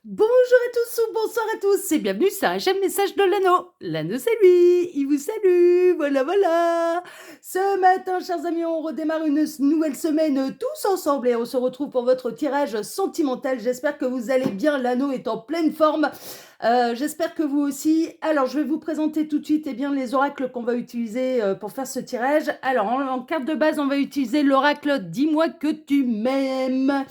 Bonjour à tous ou bonsoir à tous et bienvenue sur un j'aime message de l'anneau. L'anneau c'est lui, il vous salue, voilà voilà. Ce matin chers amis on redémarre une nouvelle semaine tous ensemble et on se retrouve pour votre tirage sentimental. J'espère que vous allez bien, l'anneau est en pleine forme. J'espère que vous aussi. Alors je vais vous présenter tout de suite les oracles qu'on va utiliser pour faire ce tirage. Alors en carte de base on va utiliser l'oracle Dis-moi que tu m'aimes.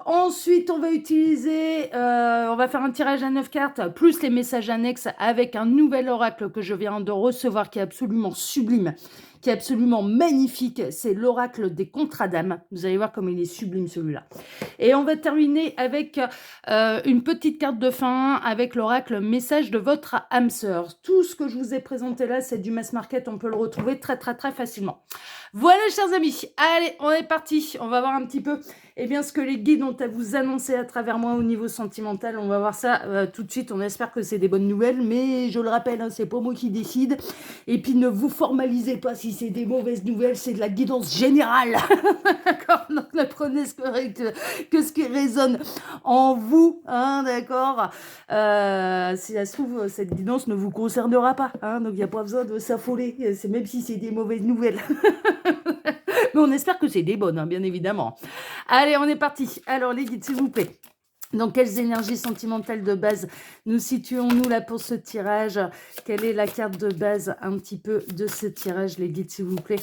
Ensuite, on va on va faire un tirage à 9 cartes, plus les messages annexes avec un nouvel oracle que je viens de recevoir qui est absolument sublime, qui est absolument magnifique. C'est l'oracle des contrats d'âme. Vous allez voir comme il est sublime celui-là. Et on va terminer avec une petite carte de fin avec l'oracle message de votre âme sœur. Tout ce que je vous ai présenté là, c'est du mass market. On peut le retrouver très très très facilement. Voilà, chers amis. Allez, on est parti. On va voir un petit peu ce que les guides ont à vous annoncer à travers moi au niveau sentimental. On va voir ça tout de suite. On espère que c'est des bonnes nouvelles, mais je le rappelle, hein, c'est pas moi qui décide. Et puis ne vous formalisez pas si c'est des mauvaises nouvelles, c'est de la guidance générale. D'accord. Donc ne prenez que ce qui résonne en vous, hein, d'accord. Si ça se trouve, cette guidance ne vous concernera pas, hein, donc il n'y a pas besoin de s'affoler, c'est même si c'est des mauvaises nouvelles. Mais on espère que c'est des bonnes, hein, bien évidemment. Allez, on est parti. Alors les guides, s'il vous plaît. Dans quelles énergies sentimentales de base nous situons-nous là pour ce tirage? Quelle est la carte de base un petit peu de ce tirage, les guides, s'il vous plaît?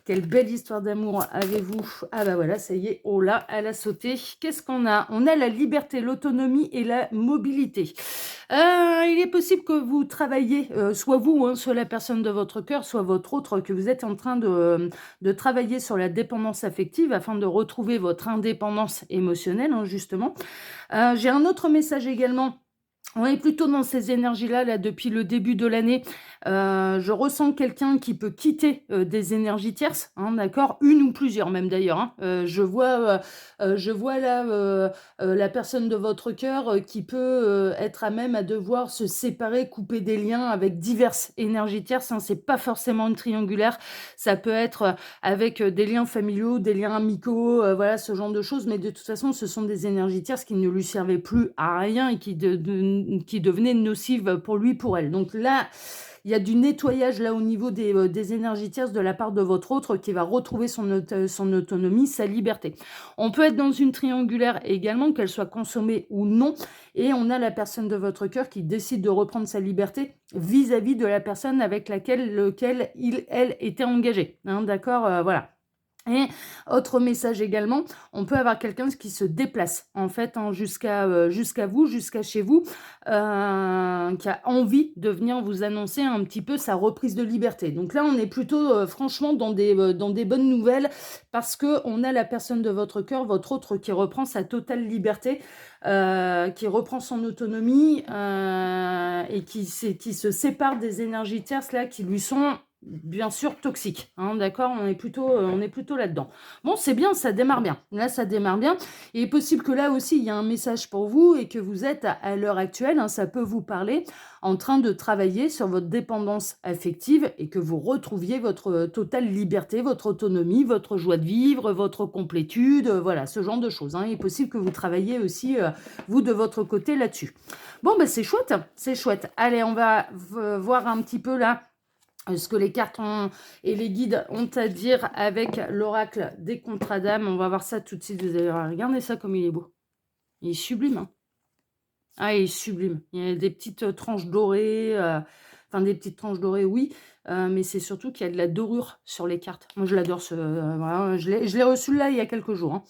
Quelle belle histoire d'amour avez-vous? Ah bah voilà, ça y est, oh là, elle a sauté. Qu'est-ce qu'on a? On a la liberté, l'autonomie et la mobilité. Il est possible que vous travaillez, soit vous, hein, soit la personne de votre cœur, soit votre autre, que vous êtes en train de travailler sur la dépendance affective afin de retrouver votre indépendance émotionnelle, hein, justement. J'ai un autre message également. On est plutôt dans ces énergies-là, là, depuis le début de l'année. Je ressens quelqu'un qui peut quitter des énergies tierces, hein, d'accord, une ou plusieurs même d'ailleurs. Hein. Je vois là la personne de votre cœur qui peut être à même à devoir se séparer, couper des liens avec diverses énergies tierces. Hein. C'est pas forcément une triangulaire, ça peut être avec des liens familiaux, des liens amicaux, voilà ce genre de choses. Mais de toute façon, ce sont des énergies tierces qui ne lui servaient plus à rien et qui devenaient nocives pour lui, pour elle. Donc là, il y a du nettoyage là au niveau des énergies tierces de la part de votre autre qui va retrouver son autonomie, sa liberté. On peut être dans une triangulaire également, qu'elle soit consommée ou non, et on a la personne de votre cœur qui décide de reprendre sa liberté vis-à-vis de la personne avec lequel elle était engagée. Hein, d'accord, voilà. Et autre message également, on peut avoir quelqu'un qui se déplace en fait, hein, jusqu'à vous, jusqu'à chez vous, qui a envie de venir vous annoncer un petit peu sa reprise de liberté. Donc là, on est plutôt franchement dans des bonnes nouvelles parce que on a la personne de votre cœur, votre autre, qui reprend sa totale liberté, qui reprend son autonomie et qui se sépare des énergies tierces là qui lui sont bien sûr toxique, hein, d'accord, on est plutôt là-dedans. Bon, c'est bien, ça démarre bien. Là, ça démarre bien. Il est possible que là aussi, il y a un message pour vous et que vous êtes à l'heure actuelle, hein, ça peut vous parler, en train de travailler sur votre dépendance affective et que vous retrouviez votre totale liberté, votre autonomie, votre joie de vivre, votre complétude, voilà, ce genre de choses. Hein. Il est possible que vous travailliez aussi, vous, de votre côté là-dessus. Bon, ben c'est chouette, c'est chouette. Allez, on va voir un petit peu là ce que les cartes et les guides ont à dire avec l'oracle des contrats d'âme. On va voir ça tout de suite. Vous allez voir, regardez ça comme il est beau. Il est sublime. Hein. Ah, il est sublime. Il y a des petites tranches dorées. Enfin, des petites tranches dorées, oui. Mais c'est surtout qu'il y a de la dorure sur les cartes. Moi, je l'adore. Voilà, je l'ai reçu là il y a quelques jours. Hein.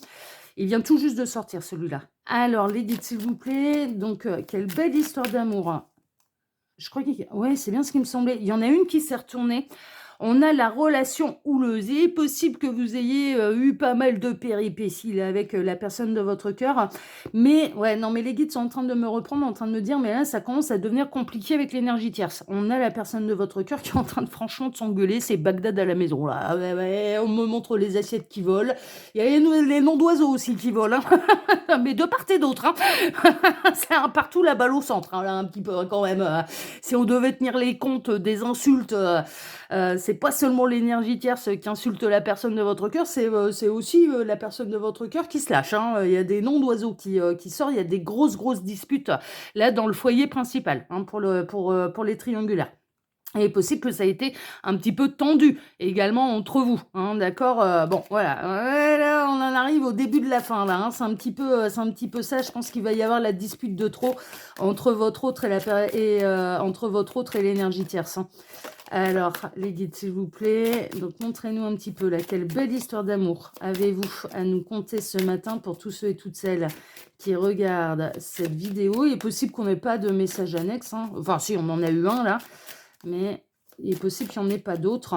Il vient tout juste de sortir, celui-là. Alors, les guides, s'il vous plaît. Donc, quelle belle histoire d'amour. Hein. Je crois qu'il... Ouais, c'est bien ce qui me semblait. Il y en a une qui s'est retournée. On a la relation houleuse. Il est possible que vous ayez eu pas mal de péripéties là, avec la personne de votre cœur. Mais, ouais, non, mais les guides sont en train de me reprendre, en train de me dire, mais là, ça commence à devenir compliqué avec l'énergie tierce. On a la personne de votre cœur qui est en train de franchement de s'engueuler. C'est Bagdad à la maison, là. Ouais, ouais, on me montre les assiettes qui volent. Il y a les noms d'oiseaux aussi qui volent. Hein. Mais de part et d'autre. Hein. C'est un partout la balle au centre, hein, là, un petit peu, quand même. Si on devait tenir les comptes des insultes... c'est pas seulement l'énergie tierce qui insulte la personne de votre cœur, c'est aussi, la personne de votre cœur qui se lâche, hein. Il y a des noms d'oiseaux qui sortent, il y a des grosses disputes, là, dans le foyer principal, hein, pour les triangulaires. Il est possible que ça ait été un petit peu tendu également entre vous, hein, d'accord? Bon, voilà, ouais, là, on en arrive au début de la fin, là, hein. C'est un petit peu ça. Je pense qu'il va y avoir la dispute de trop entre votre autre entre votre autre et l'énergie tierce, hein. Alors, les guides, s'il vous plaît. Donc, montrez-nous un petit peu là, quelle belle histoire d'amour avez-vous à nous conter ce matin pour tous ceux et toutes celles qui regardent cette vidéo. Il est possible qu'on n'ait pas de message annexe, hein. Enfin, si, on en a eu un là, mais il est possible qu'il n'y en ait pas d'autres.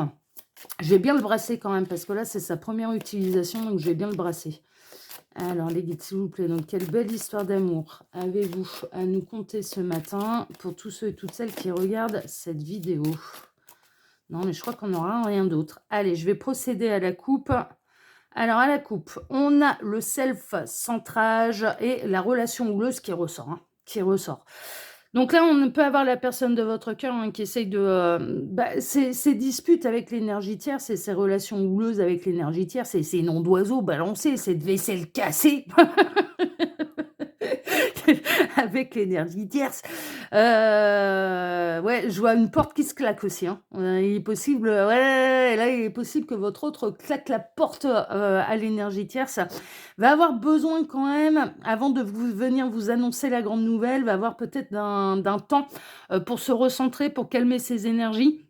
Je vais bien le brasser quand même, parce que là, c'est sa première utilisation, donc je vais bien le brasser. Alors, les guides, s'il vous plaît, donc quelle belle histoire d'amour avez-vous à nous conter ce matin pour tous ceux et toutes celles qui regardent cette vidéo? Non, mais je crois qu'on n'aura rien d'autre. Allez, je vais procéder à la coupe. Alors, à la coupe, on a le self-centrage et la relation houleuse qui ressort, hein, qui ressort. Donc là, on peut avoir la personne de votre cœur, hein, qui essaye de... ces disputes avec l'énergie tierce et ces relations houleuses avec l'énergie tierce, et ces noms d'oiseaux balancés, cette vaisselle cassée avec l'énergie tierce. Ouais, je vois une porte qui se claque aussi, hein. Il est possible, ouais, là, il est possible que votre autre claque la porte à l'énergie tierce. Va avoir besoin quand même, avant de venir vous annoncer la grande nouvelle, va avoir peut-être d'un temps pour se recentrer, pour calmer ses énergies.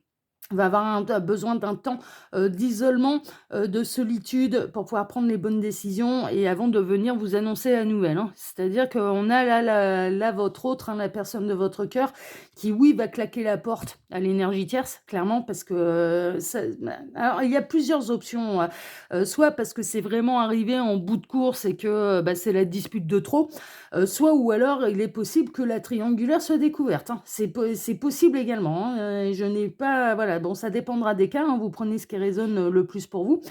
Va avoir besoin d'un temps d'isolement, de solitude pour pouvoir prendre les bonnes décisions et avant de venir vous annoncer la nouvelle, hein. C'est-à-dire qu'on a là votre autre, hein, la personne de votre cœur qui, oui, va claquer la porte à l'énergie tierce, clairement, parce que alors, il y a plusieurs options, soit parce que c'est vraiment arrivé en bout de course et que c'est la dispute de trop, soit ou alors il est possible que la triangulaire soit découverte, hein. C'est possible également, hein, je n'ai pas... Voilà, bon, ça dépendra des cas, hein, vous prenez ce qui résonne le plus pour vous.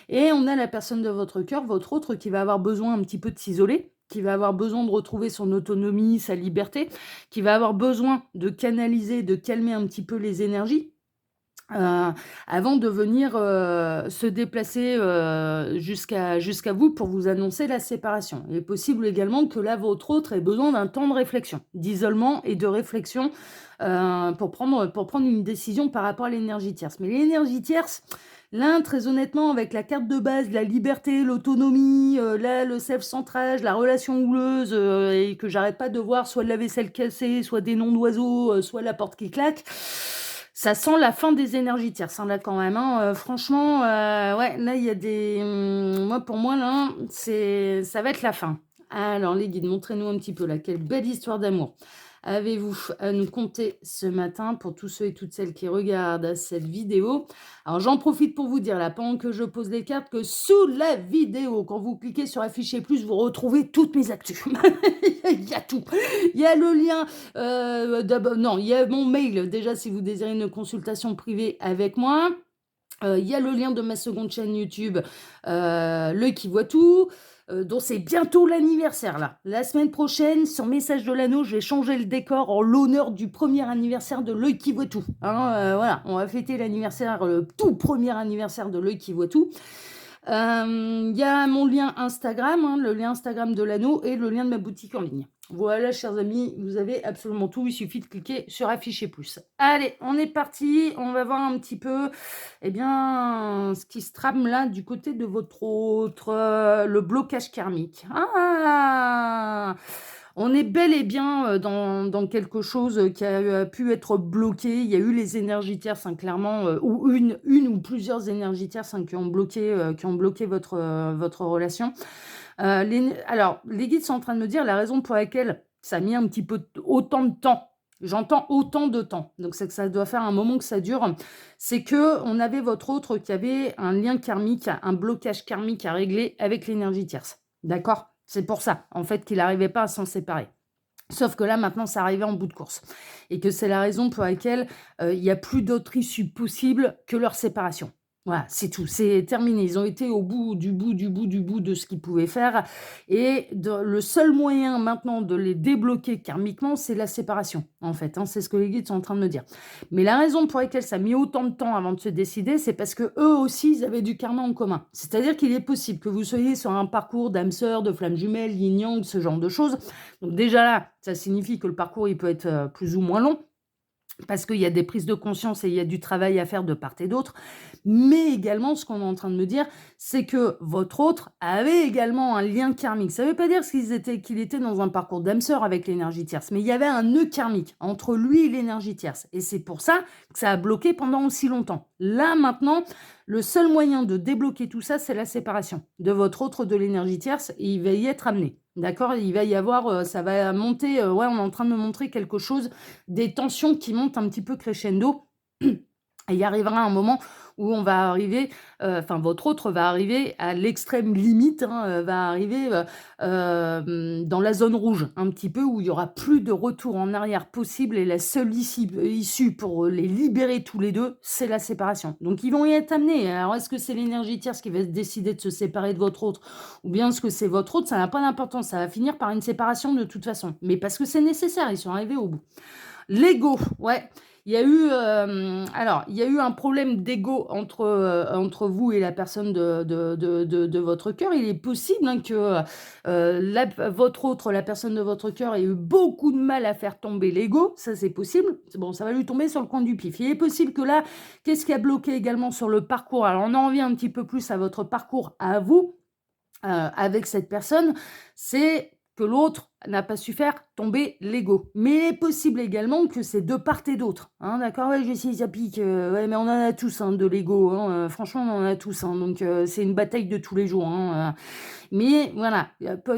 Et on a la personne de votre cœur, votre autre, qui va avoir besoin un petit peu de s'isoler, qui va avoir besoin de retrouver son autonomie, sa liberté, qui va avoir besoin de canaliser, de calmer un petit peu les énergies. Avant de venir se déplacer jusqu'à vous pour vous annoncer la séparation. Il est possible également que là, votre autre ait besoin d'un temps de réflexion, d'isolement et de réflexion pour prendre une décision par rapport à l'énergie tierce. Mais l'énergie tierce, là, très honnêtement, avec la carte de base, la liberté, l'autonomie, là, le self-centrage, la relation houleuse, et que j'arrête pas de voir soit de la vaisselle cassée, soit des noms d'oiseaux, soit la porte qui claque, ça sent la fin des énergies tierces, hein, là, quand même, hein. Franchement, ouais, là, il y a des... pour moi, là, ça va être la fin. Alors, les guides, montrez-nous un petit peu, là, quelle belle histoire d'amour avez-vous à nous conter ce matin pour tous ceux et toutes celles qui regardent cette vidéo? Alors, j'en profite pour vous dire, là, pendant que je pose les cartes, que sous la vidéo, quand vous cliquez sur afficher plus, vous retrouvez toutes mes actus. Il y a tout. Il y a le lien, non, il y a mon mail, déjà, si vous désirez une consultation privée avec moi. Il y a le lien de ma seconde chaîne YouTube, L'œil qui voit tout, dont c'est bientôt l'anniversaire, là. La semaine prochaine, sur Message de l'Anneau, je vais changer le décor en l'honneur du premier anniversaire de L'œil qui voit tout, hein. Voilà, on va fêter l'anniversaire, le tout premier anniversaire de L'œil qui voit tout. Il y a mon lien Instagram, hein, le lien Instagram de l'Anneau et le lien de ma boutique en ligne. Voilà, chers amis, vous avez absolument tout. Il suffit de cliquer sur afficher plus. Allez, on est parti. On va voir un petit peu, eh bien, ce qui se trame là du côté de votre autre, le blocage karmique. Ah, on est bel et bien dans quelque chose qui a pu être bloqué. Il y a eu les énergies tierces, hein, clairement, ou une ou plusieurs énergies tierces, hein, qui ont bloqué votre relation. Alors, les guides sont en train de me dire la raison pour laquelle ça a mis un petit peu autant de temps. J'entends autant de temps. Donc, c'est que ça doit faire un moment que ça dure. C'est que on avait votre autre qui avait un lien karmique, un blocage karmique à régler avec l'énergie tierce. D'accord? C'est pour ça, en fait, qu'il n'arrivait pas à s'en séparer. Sauf que là, maintenant, ça arrivait en bout de course. Et que c'est la raison pour laquelle il n'y a plus d'autre issue possible que leur séparation. Voilà, c'est tout, c'est terminé. Ils ont été au bout du bout du bout du bout de ce qu'ils pouvaient faire et le seul moyen maintenant de les débloquer karmiquement, c'est la séparation, en fait, hein, c'est ce que les guides sont en train de me dire. Mais la raison pour laquelle ça a mis autant de temps avant de se décider, c'est parce que eux aussi, ils avaient du karma en commun. C'est-à-dire qu'il est possible que vous soyez sur un parcours d'âme sœur, de flamme jumelle, yin-yang, ce genre de choses. Donc déjà là, ça signifie que le parcours, il peut être plus ou moins long. Parce qu'il y a des prises de conscience et il y a du travail à faire de part et d'autre. Mais également, ce qu'on est en train de me dire, c'est que votre autre avait également un lien karmique. Ça ne veut pas dire qu'il était dans un parcours d'âme sœur avec l'énergie tierce, mais il y avait un nœud karmique entre lui et l'énergie tierce. Et c'est pour ça que ça a bloqué pendant aussi longtemps. Là, maintenant, le seul moyen de débloquer tout ça, c'est la séparation de votre autre de l'énergie tierce et il va y être amené. D'accord? Il va y avoir, ça va monter, ouais, on est en train de me montrer quelque chose, des tensions qui montent un petit peu crescendo. Et il arrivera un moment où on va arriver, enfin votre autre va arriver à l'extrême limite, hein, va arriver, dans la zone rouge, un petit peu où il y aura plus de retour en arrière possible et la seule issue pour les libérer tous les 2, c'est la séparation. Donc ils vont y être amenés. Alors est-ce que c'est l'énergie tierce qui va décider de se séparer de votre autre ou bien est-ce que c'est votre autre? Ça n'a pas d'importance, ça va finir par une séparation de toute façon. Mais parce que c'est nécessaire, ils sont arrivés au bout. L'ego, ouais. Il y a eu, alors, il y a eu un problème d'ego entre vous et la personne de votre cœur. Il est possible hein, que votre autre, la personne de votre cœur, ait eu beaucoup de mal à faire tomber l'ego. Ça, c'est possible. C'est bon, ça va lui tomber sur le coin du pif. Il est possible que là, qu'est-ce qui a bloqué également sur le parcours? Alors, on en revient un petit peu plus à votre parcours à vous, avec cette personne. C'est que l'autre n'a pas su faire tomber l'ego. Mais il est possible également que c'est de part et d'autre. Hein, d'accord? Ouais, je sais, ça pique. Ouais, mais on en a tous hein, de l'ego. Hein, franchement, on en a tous. Hein, donc, c'est une bataille de tous les jours. Hein, mais voilà,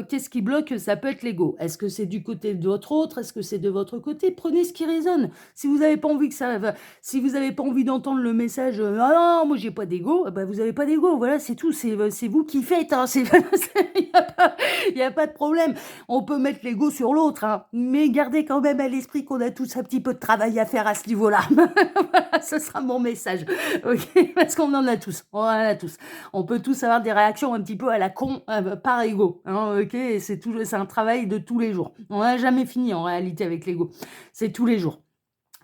qu'est-ce qui bloque? Ça peut être l'ego. Est-ce que c'est du côté de votre autre? Est-ce que c'est de votre côté? Prenez ce qui résonne. Si vous n'avez pas envie que ça, si vous n'avez pas envie d'entendre le message, ah non, moi j'ai pas d'ego, bah vous n'avez pas d'ego. Voilà, c'est tout. C'est vous qui faites. Hein, il n'y a pas de problème. On peut mettre l'ego sur l'autre, hein, mais gardez quand même à l'esprit qu'on a tous un petit peu de travail à faire à ce niveau-là. Voilà, ce sera mon message. Ok, parce qu'on en a tous. On en a tous. On peut tous avoir des réactions un petit peu à la con par ego. Hein, ok, et c'est un travail de tous les jours. On n'a jamais fini en réalité avec l'ego. C'est tous les jours.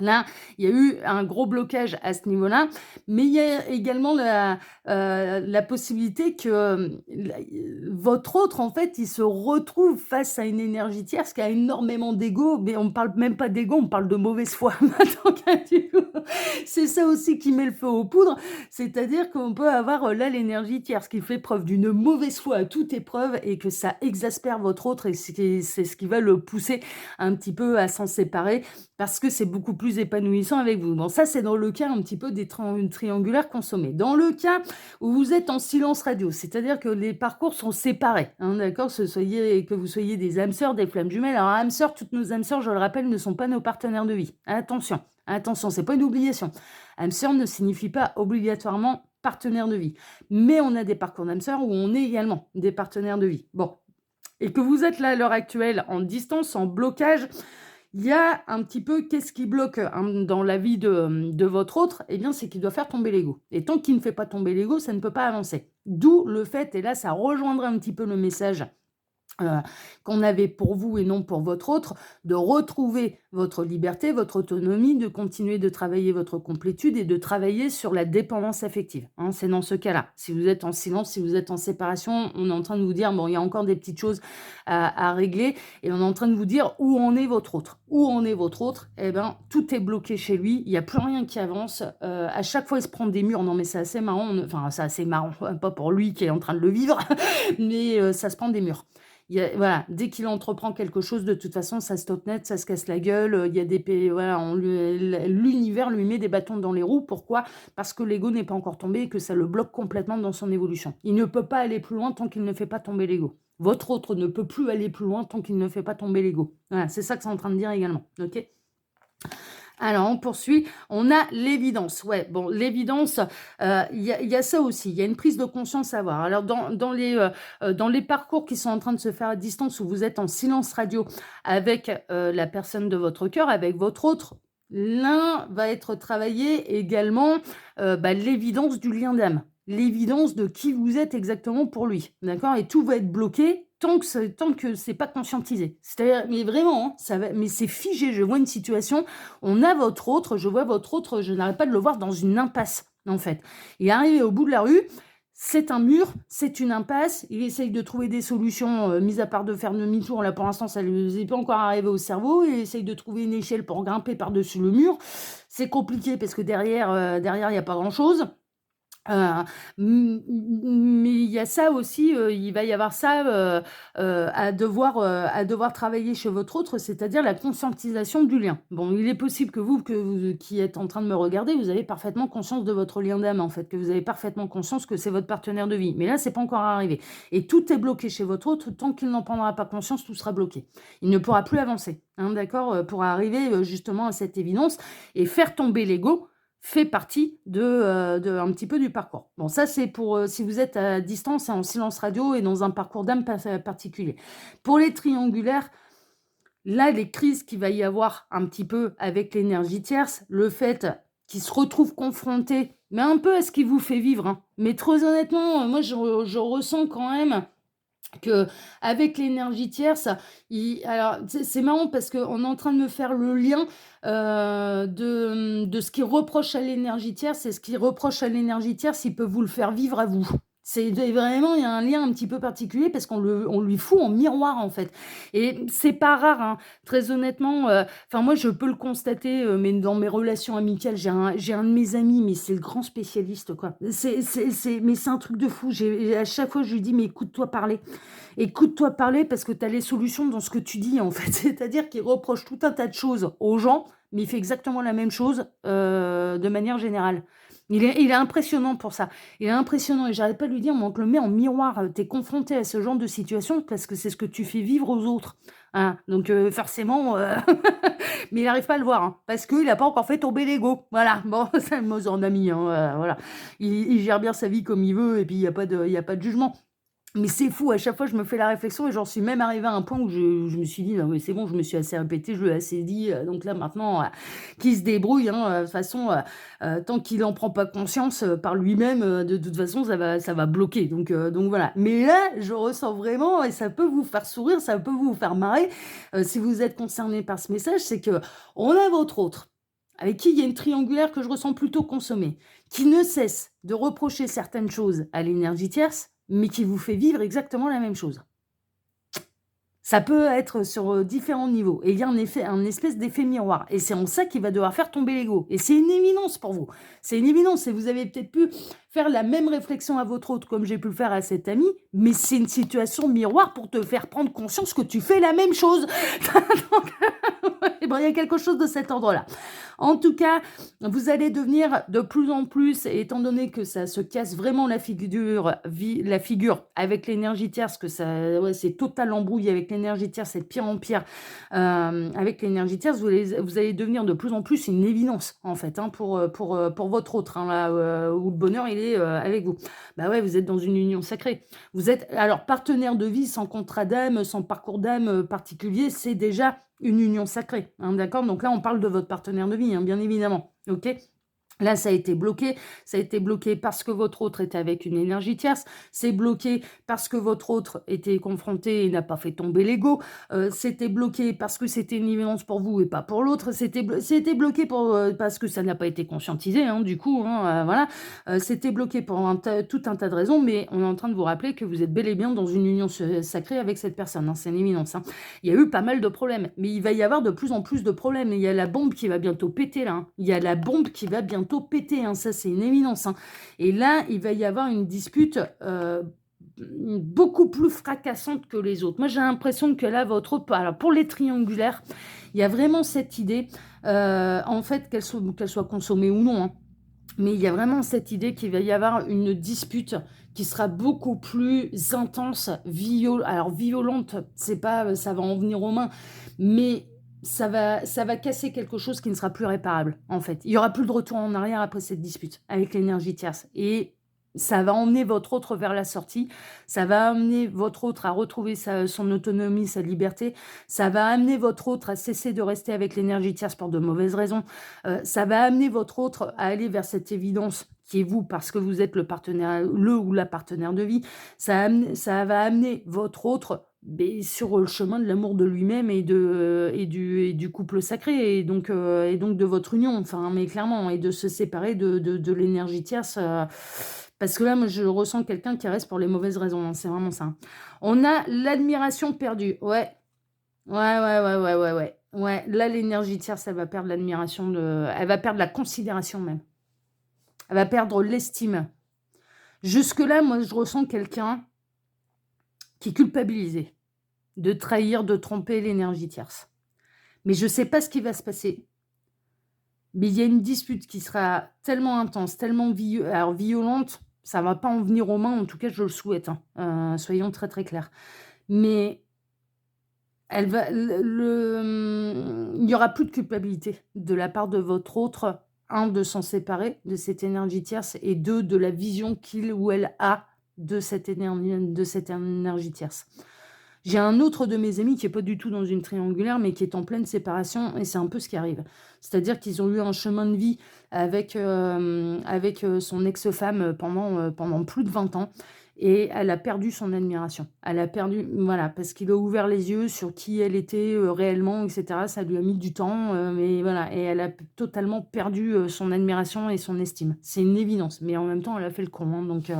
Là, il y a eu un gros blocage à ce niveau-là, mais il y a également la possibilité que votre autre, en fait, il se retrouve face à une énergie tierce qui a énormément d'ego, mais on ne parle même pas d'ego, on parle de mauvaise foi. Donc, du coup, c'est ça aussi qui met le feu aux poudres, c'est-à-dire qu'on peut avoir là l'énergie tierce qui fait preuve d'une mauvaise foi à toute épreuve et que ça exaspère votre autre et c'est ce qui va le pousser un petit peu à s'en séparer parce que c'est beaucoup plus épanouissant avec vous. Bon, ça, c'est dans le cas un petit peu des triangulaires consommés. Dans le cas où vous êtes en silence radio, c'est-à-dire que les parcours sont séparés, hein, d'accord, que vous soyez des âmes sœurs, des flammes jumelles. Alors, âmes sœurs, toutes nos âmes sœurs, je le rappelle, ne sont pas nos partenaires de vie. Attention, attention, c'est pas une obligation. Âme sœur ne signifie pas obligatoirement partenaire de vie. Mais on a des parcours d'âme sœur où on est également des partenaires de vie. Bon. Et que vous êtes là à l'heure actuelle en distance, en blocage, il y a un petit peu, qu'est-ce qui bloque hein, dans la vie de votre autre? Eh bien, c'est qu'il doit faire tomber l'ego. Et tant qu'il ne fait pas tomber l'ego, ça ne peut pas avancer. D'où le fait, et là, ça rejoindra un petit peu le message qu'on avait pour vous et non pour votre autre, de retrouver votre liberté, votre autonomie, de continuer de travailler votre complétude et de travailler sur la dépendance affective. Hein, c'est dans ce cas-là. Si vous êtes en silence, si vous êtes en séparation, on est en train de vous dire, bon, il y a encore des petites choses à régler et on est en train de vous dire où en est votre autre. Où en est votre autre? Eh bien, tout est bloqué chez lui, il n'y a plus rien qui avance. À chaque fois, il se prend des murs. Non, mais c'est assez marrant. Enfin, c'est assez marrant, pas pour lui qui est en train de le vivre, mais ça se prend des murs. Voilà, dès qu'il entreprend quelque chose, de toute façon, ça se stoppe net, ça se casse la gueule. Il y a voilà, l'univers lui met des bâtons dans les roues. Pourquoi? Parce que l'ego n'est pas encore tombé et que ça le bloque complètement dans son évolution. Il ne peut pas aller plus loin tant qu'il ne fait pas tomber l'ego. Votre autre ne peut plus aller plus loin tant qu'il ne fait pas tomber l'ego. Voilà, c'est ça que c'est en train de dire également. Ok? Alors, on poursuit. On a l'évidence. Ouais, bon, l'évidence, il y a ça aussi. Il y a une prise de conscience à avoir. Alors, dans les parcours qui sont en train de se faire à distance, où vous êtes en silence radio avec la personne de votre cœur, avec votre autre, L'un va être travaillé également, l'évidence du lien d'âme, l'évidence de qui vous êtes exactement pour lui, d'accord? Et tout va être bloqué tant que c'est pas conscientisé. C'est-à-dire mais vraiment, hein, ça va mais c'est figé. Je vois une situation, on a votre autre, je vois votre autre, je n'arrête pas de le voir dans une impasse, en fait. Il est arrivé au bout de la rue, c'est un mur, c'est une impasse. Il essaye de trouver des solutions, mis à part de faire demi-tour. Là, pour l'instant, ça lui est pas encore arrivé au cerveau. Il essaye de trouver une échelle pour grimper par-dessus le mur. C'est compliqué parce que derrière, il y a pas grand-chose. Heu, mais il y a ça aussi, il va y avoir ça, à devoir travailler chez votre autre, c'est-à-dire la conscientisation du lien. Bon, il est possible que vous qui êtes en train de me regarder, vous avez parfaitement conscience de votre lien d'âme, en fait, que vous avez parfaitement conscience que c'est votre partenaire de vie. Mais là, c'est pas encore arrivé et tout est bloqué chez votre autre. Tant qu'il n'en prendra pas conscience, tout sera bloqué. Il ne pourra plus avancer, hein, d'accord? Pour arriver, justement à cette évidence et faire tomber l'ego fait partie de un petit peu du parcours. Bon, ça, c'est pour, si vous êtes à distance et en silence radio et dans un parcours d'âme particulier. Pour les triangulaires, là, les crises qu'il va y avoir un petit peu avec l'énergie tierce, le fait qu'ils se retrouvent confrontés, mais un peu à ce qui vous fait vivre, hein. Mais très honnêtement, moi, je ressens quand même que avec l'énergie tierce, alors c'est marrant parce qu'on est en train de me faire le lien de ce qui reproche à l'énergie tierce et ce qui reproche à l'énergie tierce, il peut vous le faire vivre à vous. Vraiment, il y a un lien un petit peu particulier parce on lui fout en miroir en fait. Et c'est pas rare, hein, très honnêtement. Enfin, moi, je peux le constater, mais dans mes relations amicales, j'ai un de mes amis, mais c'est le grand spécialiste, quoi. Mais c'est un truc de fou. À chaque fois, je lui dis, mais écoute-toi parler. Écoute-toi parler parce que tu as les solutions dans ce que tu dis, en fait. C'est-à-dire qu'il reproche tout un tas de choses aux gens, mais il fait exactement la même chose, de manière générale. Il est impressionnant pour ça. Il est impressionnant et j'arrête pas de lui dire: «Mais on te le met en miroir, tu es confronté à ce genre de situation parce que c'est ce que tu fais vivre aux autres». Hein, donc forcément, mais il arrive pas à le voir, hein, parce qu'il a pas encore fait tomber l'ego. Voilà, bon, c'est un mot en ami, hein, voilà. Il gère bien sa vie comme il veut et puis il y a pas de jugement. Mais c'est fou, à chaque fois, je me fais la réflexion et j'en suis même arrivée à un point où je me suis dit: «Non mais c'est bon, je me suis assez répétée, je lui ai assez dit, donc là maintenant, qu'il se débrouille, hein, de toute façon, tant qu'il en prend pas conscience, par lui-même, de toute façon ça va bloquer», donc voilà. Mais là, je ressens vraiment et ça peut vous faire sourire, ça peut vous faire marrer, si vous êtes concerné par ce message, c'est qu'on a votre autre, avec qui il y a une triangulaire que je ressens plutôt consommée, qui ne cesse de reprocher certaines choses à l'énergie tierce, mais qui vous fait vivre exactement la même chose. Ça peut être sur, différents niveaux et il y a un espèce d'effet miroir et c'est en ça qu'il va devoir faire tomber l'ego et c'est une évidence pour vous. C'est une évidence et vous avez peut-être pu faire la même réflexion à votre autre comme j'ai pu le faire à cet ami, mais c'est une situation miroir pour te faire prendre conscience que tu fais la même chose. Donc et bon, il y a quelque chose de cet ordre-là. En tout cas, vous allez devenir de plus en plus, et étant donné que ça se casse vraiment la figure avec l'énergie tierce, que ça, ouais, c'est total embrouille avec l'énergie tierce, c'est de pire en pire. Avec l'énergie tierce, vous allez devenir de plus en plus une évidence, en fait, hein, pour votre autre, hein, là, où le bonheur, il est avec vous. Bah ouais, vous êtes dans une union sacrée. Vous êtes, alors, partenaire de vie sans contrat d'âme, sans parcours d'âme particulier, c'est déjà une union sacrée, hein, d'accord? Donc là, on parle de votre partenaire de vie, hein, bien évidemment, OK? Là, ça a été bloqué parce que votre autre était avec une énergie tierce, c'est bloqué parce que votre autre était confronté et n'a pas fait tomber l'ego, c'était bloqué parce que c'était une évidence pour vous et pas pour l'autre, c'était bloqué parce que ça n'a pas été conscientisé, hein, du coup, hein, voilà. C'était bloqué pour tout un tas de raisons, mais on est en train de vous rappeler que vous êtes bel et bien dans une union sacrée avec cette personne, hein, c'est une évidence, hein. Il y a eu pas mal de problèmes, mais il va y avoir de plus en plus de problèmes. Il y a la bombe qui va bientôt péter là, hein. Il y a la bombe qui va bientôt péter, hein. Ça c'est une évidence, hein. Et là, il va y avoir une dispute beaucoup plus fracassante que les autres. Moi, j'ai l'impression que là, alors pour les triangulaires, il y a vraiment cette idée, en fait, qu'elle soit consommée ou non, hein. Mais il y a vraiment cette idée qu'il va y avoir une dispute qui sera beaucoup plus intense, alors violente, c'est pas, ça va en venir aux mains, mais ça va casser quelque chose qui ne sera plus réparable, en fait. Il y aura plus de retour en arrière après cette dispute avec l'énergie tierce et Ça va emmener votre autre vers la sortie, ça va amener votre autre à retrouver son autonomie, sa liberté, ça va amener votre autre à cesser de rester avec l'énergie tierce pour de mauvaises raisons, ça va amener votre autre à aller vers cette évidence qui est vous, parce que vous êtes le ou la partenaire de vie. Ça va amener votre autre, beh, sur le chemin de l'amour de lui-même et du couple sacré et donc de votre union, enfin, mais clairement, et de se séparer de l'énergie tierce, parce que là, moi, je ressens quelqu'un qui reste pour les mauvaises raisons, hein, c'est vraiment ça, hein. On a l'admiration perdue. Ouais. Ouais, ouais, ouais, ouais, ouais, ouais. Ouais, là, l'énergie tierce, elle va perdre la considération même. Elle va perdre l'estime. Jusque-là, moi, je ressens quelqu'un qui est culpabilisé de trahir, de tromper l'énergie tierce. Mais je sais pas ce qui va se passer. Mais il y a une dispute qui sera tellement intense, tellement alors violente, ça va pas en venir aux mains, en tout cas je le souhaite, hein, soyons très, très clairs. Mais elle va il y aura plus de culpabilité de la part de votre autre. Un, de s'en séparer de cette énergie tierce, et 2, de la vision qu'il ou elle a de cette énergie tierce. J'ai un autre de mes amis qui est pas du tout dans une triangulaire, mais qui est en pleine séparation, et c'est un peu ce qui arrive. C'est-à-dire qu'ils ont eu un chemin de vie avec son ex-femme pendant plus de 20 ans, et elle a perdu son admiration. Elle a perdu, voilà, parce qu'il a ouvert les yeux sur qui elle était, réellement, et cetera. Ça lui a mis du temps, mais voilà, et elle a totalement perdu, son admiration et son estime. C'est une évidence, mais en même temps, elle a fait le con, hein, donc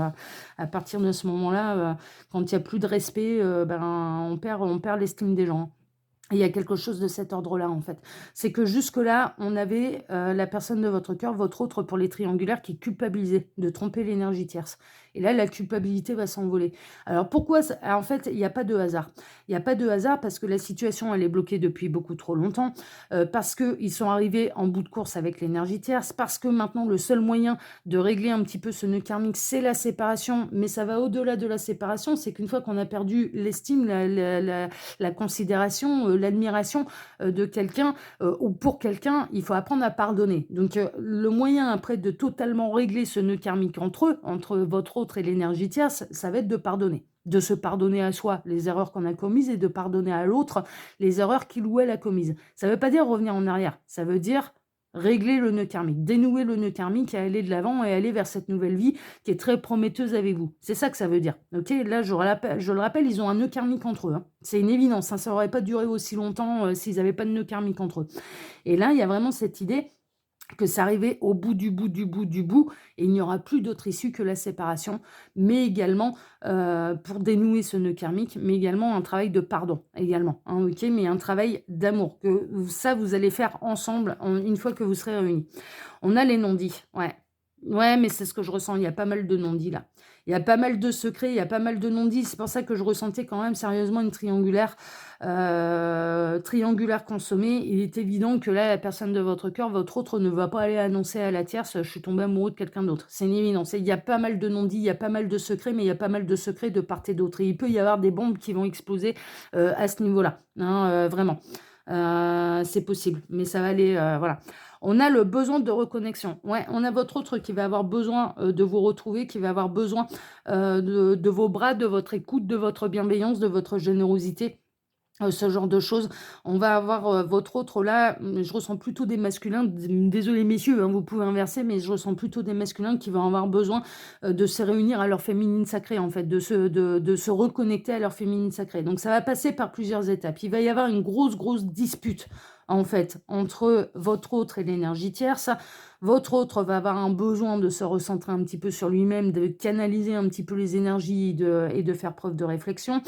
à partir de ce moment-là, quand il y a plus de respect, ben, on perd l'estime des gens. Il y a quelque chose de cet ordre-là, en fait. C'est que jusque-là, on avait, la personne de votre cœur, votre autre pour les triangulaires, qui culpabilisait de tromper l'énergie tierce. Et là, la culpabilité va s'envoler. Alors pourquoi en fait, il y a pas de hasard. Il y a pas de hasard parce que la situation, elle est bloquée depuis beaucoup trop longtemps, parce qu'ils sont arrivés en bout de course avec l'énergie tierce, parce que maintenant le seul moyen de régler un petit peu ce nœud karmique, c'est la séparation, mais ça va au-delà de la séparation. C'est qu'une fois qu'on a perdu l'estime, la considération, l'admiration, de quelqu'un, ou pour quelqu'un, il faut apprendre à pardonner. Donc le moyen après de totalement régler ce nœud karmique entre eux, entre votre autre et l'énergie tierce, ça va être de pardonner. De se pardonner à soi les erreurs qu'on a commises, et de pardonner à l'autre les erreurs qu'il ou elle a commises. Ça ne veut pas dire revenir en arrière, ça veut dire régler le nœud karmique, dénouer le nœud karmique et aller de l'avant et aller vers cette nouvelle vie qui est très prometteuse avec vous. C'est ça que ça veut dire. Ok, là, je le rappelle, ils ont un nœud karmique entre eux, hein. C'est une évidence, hein, ça n'aurait pas duré aussi longtemps, s'ils n'avaient pas de nœud karmique entre eux. Et là, il y a vraiment cette idée que c'est arrivé au bout du bout du bout du bout, et il n'y aura plus d'autre issue que la séparation, mais également, pour dénouer ce nœud karmique, mais également un travail de pardon, également, hein, ok, mais un travail d'amour, que ça, vous allez faire ensemble, une fois que vous serez réunis. On a les non-dits, ouais. Ouais, mais c'est ce que je ressens, il y a pas mal de non-dits là. Il y a pas mal de secrets, il y a pas mal de non-dits, c'est pour ça que je ressentais quand même sérieusement une triangulaire consommée. Il est évident que là, la personne de votre cœur, votre autre, ne va pas aller annoncer à la tierce: «Je suis tombé amoureux de quelqu'un d'autre». C'est une évidence. Il y a pas mal de non-dits, il y a pas mal de secrets, mais il y a pas mal de secrets de part et d'autre, et il peut y avoir des bombes qui vont exploser, à ce niveau-là, hein, vraiment. C'est possible, mais ça va aller, voilà. On a le besoin de reconnexion. Ouais, on a votre autre qui va avoir besoin, de vous retrouver, qui va avoir besoin, de vos bras, de votre écoute, de votre bienveillance, de votre générosité, ce genre de choses. On va avoir, votre autre là, je ressens plutôt des masculins, désolés messieurs, hein, vous pouvez inverser, mais je ressens plutôt des masculins qui vont avoir besoin, de se réunir à leur féminine sacrée, en fait, de se reconnecter à leur féminine sacrée. Donc ça va passer par plusieurs étapes. Il va y avoir une grosse, grosse dispute, en fait, entre votre autre et l'énergie tierce. Votre autre va avoir un besoin de se recentrer un petit peu sur lui-même, de canaliser un petit peu les énergies, et de faire preuve de réflexion,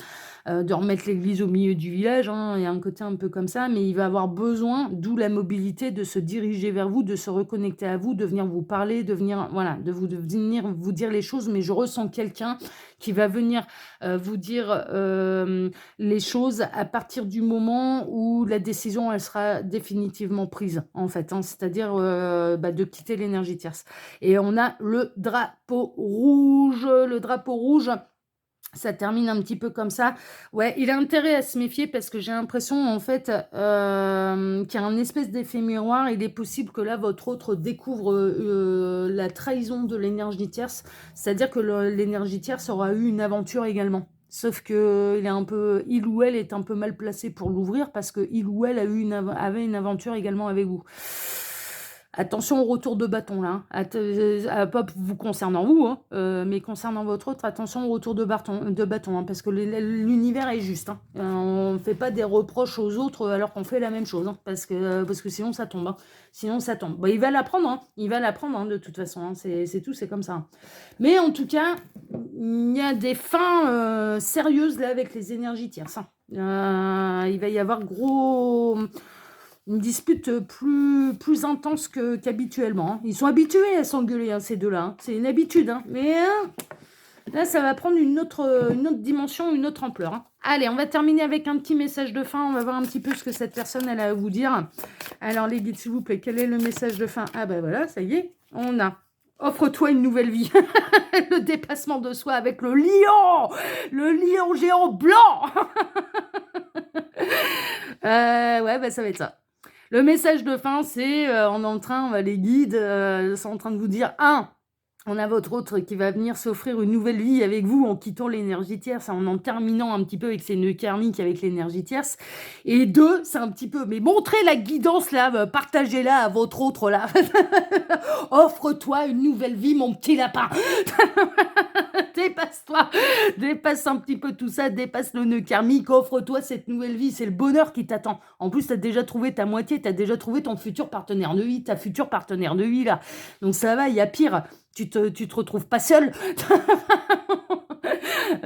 de remettre l'église au milieu du village, hein. Il y a un côté un peu comme ça, mais il va avoir besoin, d'où la mobilité, de se diriger vers vous, de se reconnecter à vous, de venir vous parler, de venir, voilà, de venir vous dire les choses. Mais je ressens quelqu'un qui va venir, vous dire, les choses à partir du moment où la décision, elle sera définitivement prise, en fait, hein. C'est-à-dire, de quitter l'énergie tierce. Et on a le drapeau rouge. Le drapeau rouge, Ça termine un petit peu comme ça. Ouais, il a intérêt à se méfier parce que j'ai l'impression, en fait, qu'il y a un espèce d'effet miroir. Il est possible que là, votre autre découvre, la trahison de l'énergie tierce. C'est-à-dire que l'énergie tierce aura eu une aventure également. Sauf que il ou elle est un peu mal placé pour l'ouvrir parce que il ou elle avait une aventure également avec vous. Attention au retour de bâton là, hein. Pas vous concernant vous, hein, mais concernant votre autre, attention au retour de bâton, hein, parce que l'univers est juste. Hein. On ne fait pas des reproches aux autres alors qu'on fait la même chose, hein, parce que sinon ça tombe. Hein. Sinon ça tombe. Bah, il va l'apprendre, hein, de toute façon. Hein, c'est tout, c'est comme ça. Hein. Mais en tout cas, il y a des fins sérieuses là avec les énergies tierces. Hein. Il va y avoir une dispute plus intense qu'habituellement. Hein. Ils sont habitués à s'engueuler, hein, ces deux-là. Hein. C'est une habitude. Hein. Mais là, ça va prendre une autre dimension, une autre ampleur. Hein. Allez, on va terminer avec un petit message de fin. On va voir un petit peu ce que cette personne elle a à vous dire. Alors, les guides, s'il vous plaît, quel est le message de fin? Ah ben voilà, ça y est, on a. Offre-toi une nouvelle vie. Le dépassement de soi avec le lion géant blanc. Ouais, bah ça va être ça. Le message de fin, c'est les guides sont en train de vous dire, on a votre autre qui va venir s'offrir une nouvelle vie avec vous en quittant l'énergie tierce, en terminant un petit peu avec ses nœuds karmiques avec l'énergie tierce. Et 2, c'est un petit peu, mais montrez la guidance là, partagez-la à votre autre là. Offre-toi une nouvelle vie, mon petit lapin. Dépasse-toi, dépasse un petit peu tout ça, dépasse le nœud karmique, offre-toi cette nouvelle vie, c'est le bonheur qui t'attend. En plus, t'as déjà trouvé ta moitié, t'as déjà trouvé ton futur partenaire de vie, ta future partenaire de vie là. Donc ça va, il y a pire. Tu te retrouves pas seul.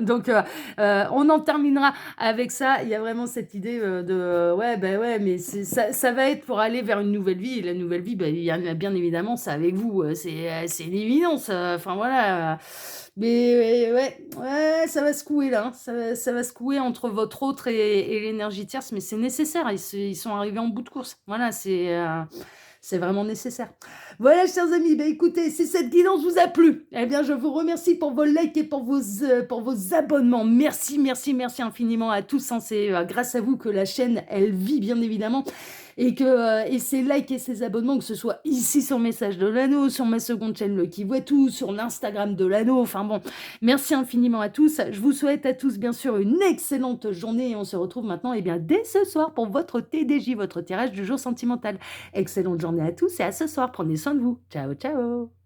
Donc, on en terminera avec ça. Il y a vraiment cette idée mais ça va être pour aller vers une nouvelle vie. Et la nouvelle vie, il y a bien évidemment, c'est avec vous. C'est une évidence. Enfin, voilà. Mais ouais, ça va secouer là. Hein. Ça va secouer entre votre autre et l'énergie tierce, mais c'est nécessaire. Ils sont arrivés en bout de course. Voilà, c'est vraiment nécessaire. Voilà, chers amis, écoutez, si cette guidance vous a plu, eh bien, je vous remercie pour vos likes et pour vos abonnements. Merci infiniment à tous. Hein. C'est grâce à vous que la chaîne, elle vit, bien évidemment. Et ces likes et ces abonnements, que ce soit ici sur Message de l'Anneau, sur ma seconde chaîne Le Qui Voit Tout, sur l'Instagram de l'Anneau, enfin bon, merci infiniment à tous. Je vous souhaite à tous, bien sûr, une excellente journée et on se retrouve maintenant, dès ce soir pour votre TDJ, votre tirage du jour sentimental. Excellente journée à tous et à ce soir. Prenez soin de vous. Ciao, ciao.